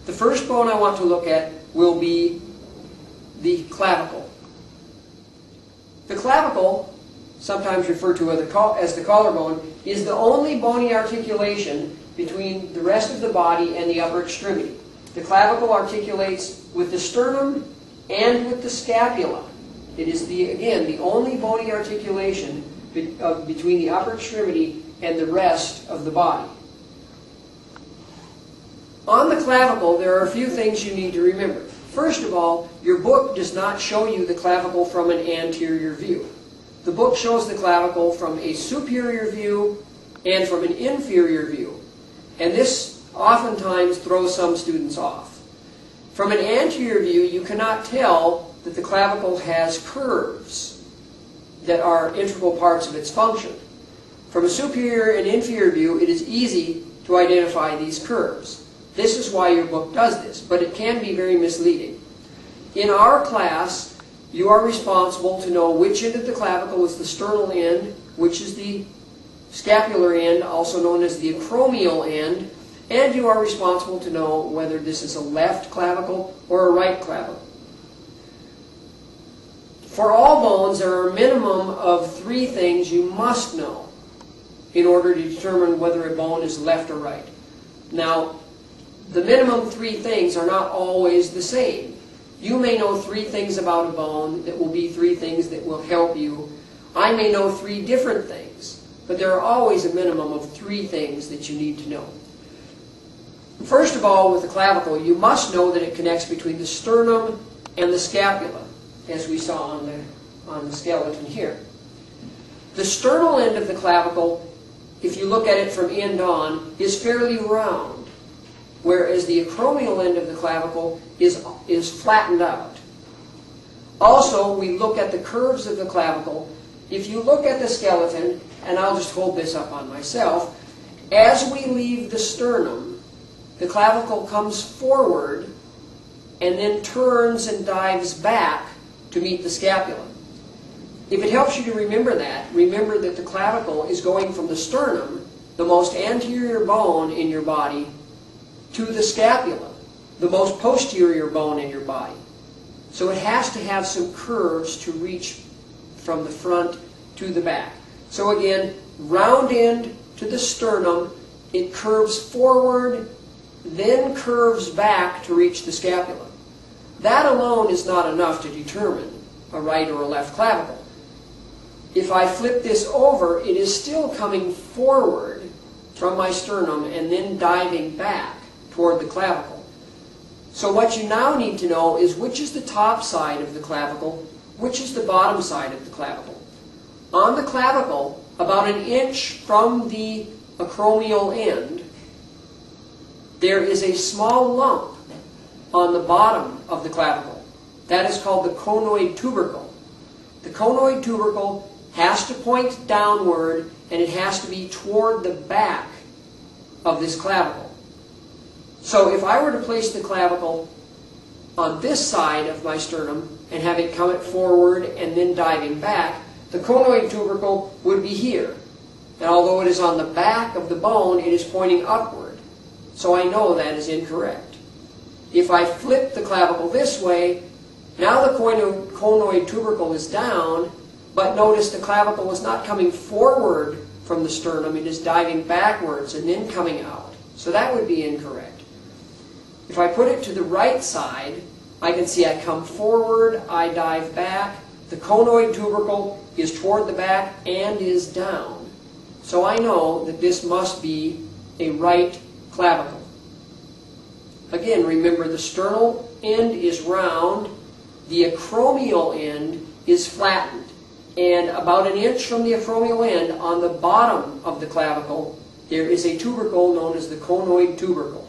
The first bone I want to look at will be the clavicle. The clavicle, sometimes referred to as the collarbone, is the only bony articulation between the rest of the body and the upper extremity. The clavicle articulates with the sternum and with the scapula. It is, again, the only bony articulation between the upper extremity and the rest of the body. On the clavicle, there are a few things you need to remember. First of all, your book does not show you the clavicle from an anterior view. The book shows the clavicle from a superior view and from an inferior view. And this oftentimes throws some students off. From an anterior view, you cannot tell that the clavicle has curves that are integral parts of its function. From a superior and inferior view, it is easy to identify these curves. This is why your book does this, but it can be very misleading. In our class, you are responsible to know which end of the clavicle is the sternal end, which is the scapular end, also known as the acromial end, and you are responsible to know whether this is a left clavicle or a right clavicle. For all bones, there are a minimum of 3 things you must know in order to determine whether a bone is left or right. Now, the minimum 3 things are not always the same. You may know 3 things about a bone that will be 3 things that will help you. I may know 3 different things, but there are always a minimum of 3 things that you need to know. First of all, with the clavicle, you must know that it connects between the sternum and the scapula, as we saw on the skeleton here. The sternal end of the clavicle, if you look at it from end on, is fairly round, whereas the acromial end of the clavicle is flattened out. Also, we look at the curves of the clavicle. If you look at the skeleton, and I'll just hold this up on myself, as we leave the sternum, the clavicle comes forward and then turns and dives back to meet the scapula. If it helps you to remember that, remember that the clavicle is going from the sternum, the most anterior bone in your body, to the scapula, the most posterior bone in your body. So it has to have some curves to reach from the front to the back. So again, round end to the sternum, it curves forward, then curves back to reach the scapula. That alone is not enough to determine a right or a left clavicle. If I flip this over, it is still coming forward from my sternum and then diving back toward the clavicle. So what you now need to know is which is the top side of the clavicle, which is the bottom side of the clavicle. On the clavicle, about 1 inch from the acromial end, there is a small lump on the bottom of the clavicle. That is called the conoid tubercle. The conoid tubercle has to point downward, and it has to be toward the back of this clavicle. So if I were to place the clavicle on this side of my sternum and have it come forward and then diving back, the conoid tubercle would be here. And although it is on the back of the bone, it is pointing upward. So I know that is incorrect. If I flip the clavicle this way, now the conoid tubercle is down, but notice the clavicle is not coming forward from the sternum, it is diving backwards and then coming out. So that would be incorrect. If I put it to the right side, I can see I come forward, I dive back, the conoid tubercle is toward the back and is down. So I know that this must be a right clavicle. Again, remember the sternal end is round, the acromial end is flattened, and about 1 inch from the acromial end on the bottom of the clavicle there is a tubercle known as the conoid tubercle.